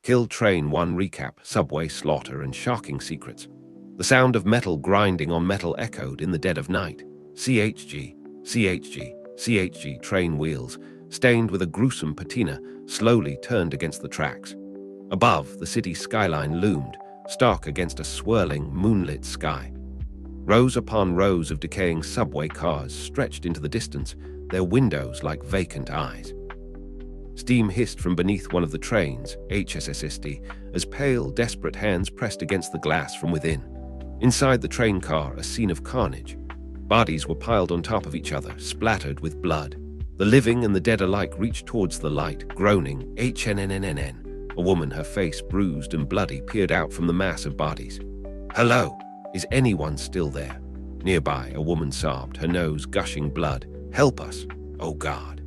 Kill Train 1 recap, subway slaughter and shocking secrets. The sound of metal grinding on metal echoed in the dead of night. CHG, CHG, CHG train wheels, stained with a gruesome patina, slowly turned against the tracks. Above, the city skyline loomed, stark against a swirling, moonlit sky. Rows upon rows of decaying subway cars stretched into the distance, their windows like vacant eyes. Steam hissed from beneath one of the trains, HSSSD, as pale, desperate hands pressed against the glass from within. Inside the train car, a scene of carnage. Bodies were piled on top of each other, splattered with blood. The living and the dead alike reached towards the light, groaning, HNNNNN. A woman, her face bruised and bloody, peered out from the mass of bodies. "Hello? Is anyone still there?" Nearby, a woman sobbed, her nose gushing blood. "Help us! Oh God!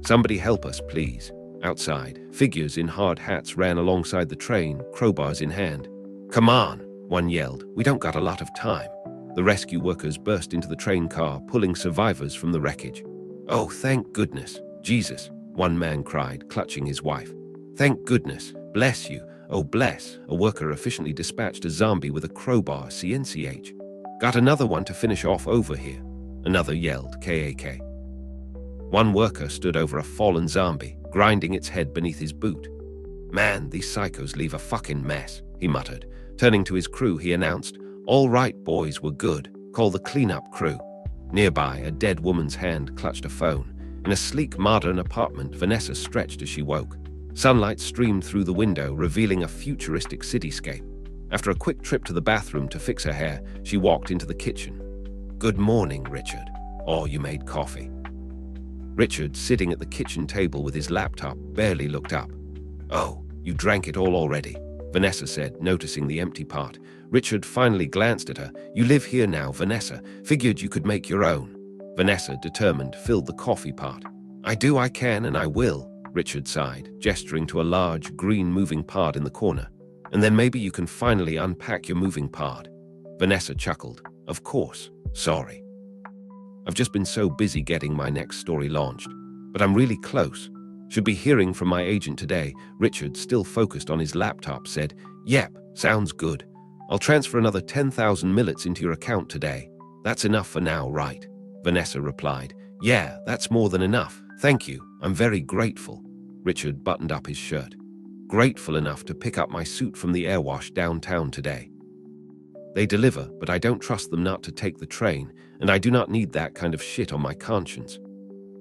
Somebody help us, please." Outside, figures in hard hats ran alongside the train, crowbars in hand. "Come on," one yelled. "We don't got a lot of time." The rescue workers burst into the train car, pulling survivors from the wreckage. "Oh, thank goodness. Jesus," one man cried, clutching his wife. "Thank goodness. Bless you. Oh, bless." A worker efficiently dispatched a zombie with a crowbar, CNCH. "Got another one to finish off over here." Another yelled, KAK. One worker stood over a fallen zombie, grinding its head beneath his boot. "Man, these psychos leave a fucking mess," he muttered. Turning to his crew, he announced, "All right, boys, we're good. Call the cleanup crew." Nearby, a dead woman's hand clutched a phone. In a sleek, modern apartment, Vanessa stretched as she woke. Sunlight streamed through the window, revealing a futuristic cityscape. After a quick trip to the bathroom to fix her hair, she walked into the kitchen. "Good morning, Richard." "Oh, you made coffee." Richard, sitting at the kitchen table with his laptop, barely looked up. "Oh, you drank it all already," Vanessa said, noticing the empty pot. Richard finally glanced at her. "You live here now, Vanessa. Figured you could make your own." Vanessa, determined, filled the coffee pot. I can, and I will," Richard sighed, gesturing to a large, green moving pod in the corner. "And then maybe you can finally unpack your moving pod." Vanessa chuckled. "Of course. Sorry. I've just been so busy getting my next story launched. But I'm really close. Should be hearing from my agent today." Richard, still focused on his laptop, said, "Yep, sounds good. I'll transfer another 10,000 millets into your account today. That's enough for now, right?" Vanessa replied, "Yeah, that's more than enough. Thank you. I'm very grateful." Richard buttoned up his shirt. "Grateful enough to pick up my suit from the airwash downtown today. They deliver, but I don't trust them not to take the train, and I do not need that kind of shit on my conscience."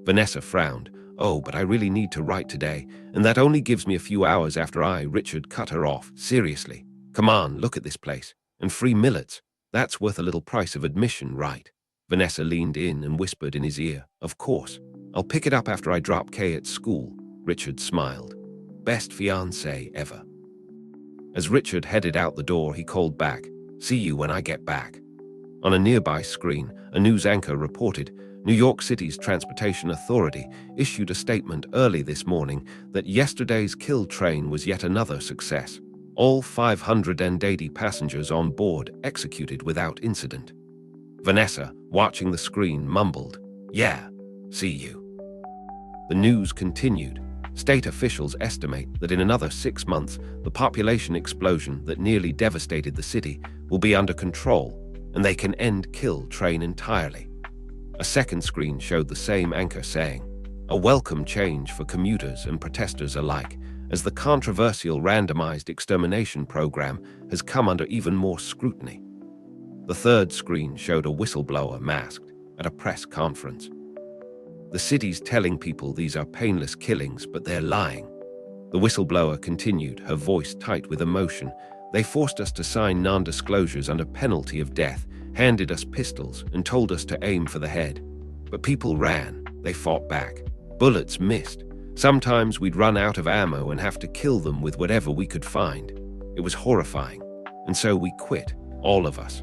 Vanessa frowned. "Oh, but I really need to write today, and that only gives me a few hours after Richard cut her off. "Seriously. Come on, look at this place. And free millets. That's worth a little price of admission, right?" Vanessa leaned in and whispered in his ear, "Of course. I'll pick it up after I drop Kay at school." Richard smiled. "Best fiancé ever." As Richard headed out the door, he called back, "See you when I get back." On a nearby screen, a news anchor reported New York City's Transportation Authority issued a statement early this morning that yesterday's kill train was yet another success. All 580 passengers on board executed without incident. Vanessa, watching the screen, mumbled, "Yeah, see you." The news continued. State officials estimate that in another 6 months, the population explosion that nearly devastated the city will be under control, and they can end kill train entirely. A second screen showed the same anchor saying, "A welcome change for commuters and protesters alike, as the controversial randomized extermination program has come under even more scrutiny." The third screen showed a whistleblower masked at a press conference. "The city's telling people these are painless killings, but they're lying." The whistleblower continued, her voice tight with emotion. "They forced us to sign non-disclosures under penalty of death, handed us pistols, and told us to aim for the head. But people ran. They fought back. Bullets missed. Sometimes we'd run out of ammo and have to kill them with whatever we could find. It was horrifying. And so we quit, all of us."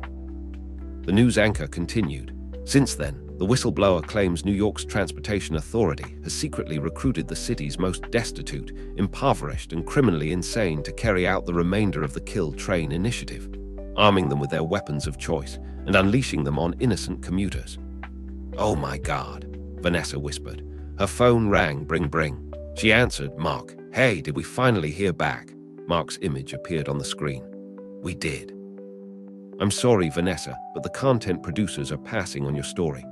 The news anchor continued. Since then, the whistleblower claims New York's Transportation Authority has secretly recruited the city's most destitute, impoverished, and criminally insane to carry out the remainder of the Kill Train initiative, arming them with their weapons of choice and unleashing them on innocent commuters. "Oh my God," Vanessa whispered. Her phone rang, bring. She answered, "Mark, Hey, did we finally hear back? Mark's image appeared on the screen. We did. I'm sorry, Vanessa, but the content producers are passing on your story.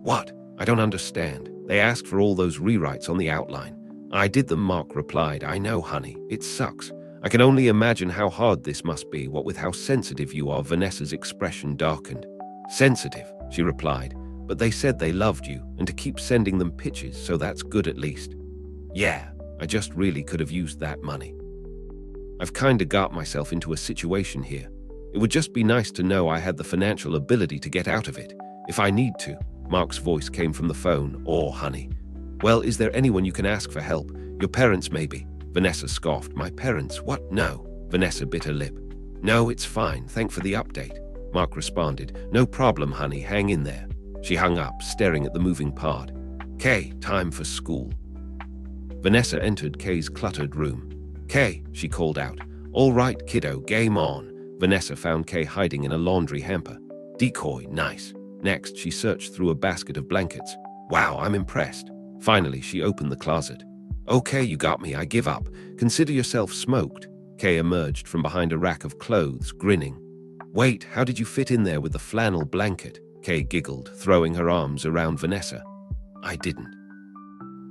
What? I don't understand. They asked for all those rewrites on the outline. I did them, Mark replied. I know, honey. It sucks. I can only imagine how hard this must be, what with how sensitive you are. Vanessa's expression darkened. Sensitive, she replied, but they said they loved you and to keep sending them pitches, so that's good at least. Yeah, I just really could have used that money. I've kinda got myself into a situation here. It would just be nice to know I had the financial ability to get out of it, if I need to. Mark's voice came from the phone. Oh, honey. Well, is there anyone you can ask for help? Your parents, maybe? Vanessa scoffed. My parents? What? No. Vanessa bit her lip. No, it's fine. Thanks for the update. Mark responded. No problem, honey. Hang in there. She hung up, staring at the moving part. Kay, time for school. Vanessa entered Kay's cluttered room. Kay, she called out. All right, kiddo, game on. Vanessa found Kay hiding in a laundry hamper. Decoy, nice. Next, she searched through a basket of blankets. Wow, I'm impressed. Finally, she opened the closet. Okay, you got me. I give up. Consider yourself smoked. Kay emerged from behind a rack of clothes, grinning. Wait, how did you fit in there with the flannel blanket? Kay giggled, throwing her arms around Vanessa. I didn't.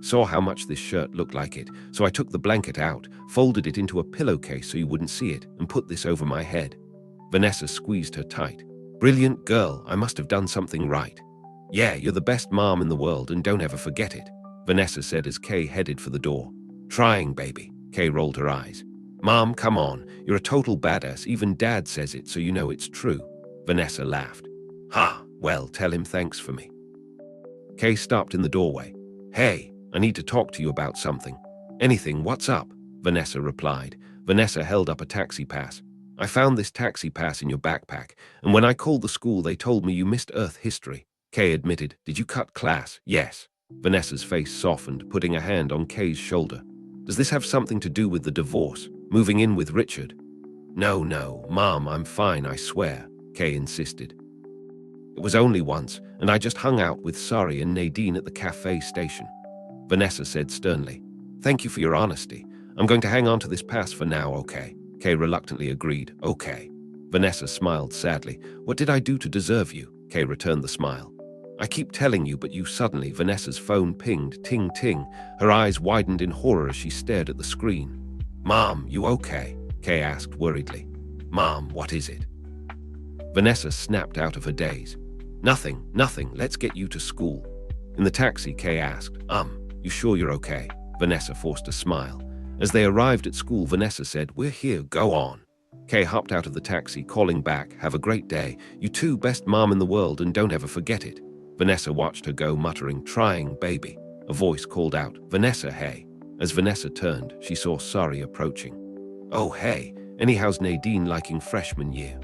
Saw how much this shirt looked like it, so I took the blanket out, folded it into a pillowcase so you wouldn't see it, and put this over my head. Vanessa squeezed her tight. Brilliant girl, I must have done something right. Yeah, you're the best mom in the world and don't ever forget it, Vanessa said as Kay headed for the door. Trying, baby. Kay rolled her eyes. Mom, come on, you're a total badass, even Dad says it so you know it's true. Vanessa laughed. Ha, well, tell him thanks for me. Kay stopped in the doorway. Hey, I need to talk to you about something. Anything, what's up? Vanessa replied. Vanessa held up a taxi pass. I found this taxi pass in your backpack, and when I called the school they told me you missed Earth history. Kay admitted. Did you cut class? Yes. Vanessa's face softened, putting a hand on Kay's shoulder. Does this have something to do with the divorce? Moving in with Richard? No, Mom, I'm fine, I swear, Kay insisted. It was only once, and I just hung out with Sari and Nadine at the cafe station. Vanessa said sternly. Thank you for your honesty. I'm going to hang on to this pass for now, okay? Kay reluctantly agreed. Okay. Vanessa smiled sadly. What did I do to deserve you? Kay returned the smile. I keep telling you, but you suddenly. Vanessa's phone pinged. Ting, ting. Her eyes widened in horror as she stared at the screen. Mom, you okay? Kay asked worriedly. Mom, what is it? Vanessa snapped out of her daze. Nothing. Let's get you to school. In the taxi, Kay asked, you sure you're okay? Vanessa forced a smile. As they arrived at school, Vanessa said, we're here, go on. Kay hopped out of the taxi, calling back, have a great day. You too, best mom in the world, and don't ever forget it. Vanessa watched her go, muttering, trying, baby. A voice called out, Vanessa, hey. As Vanessa turned, she saw Sari approaching. Oh, hey, anyhow's Nadine liking freshman year?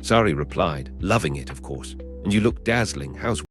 Sari replied, loving it, of course. And you look dazzling, how's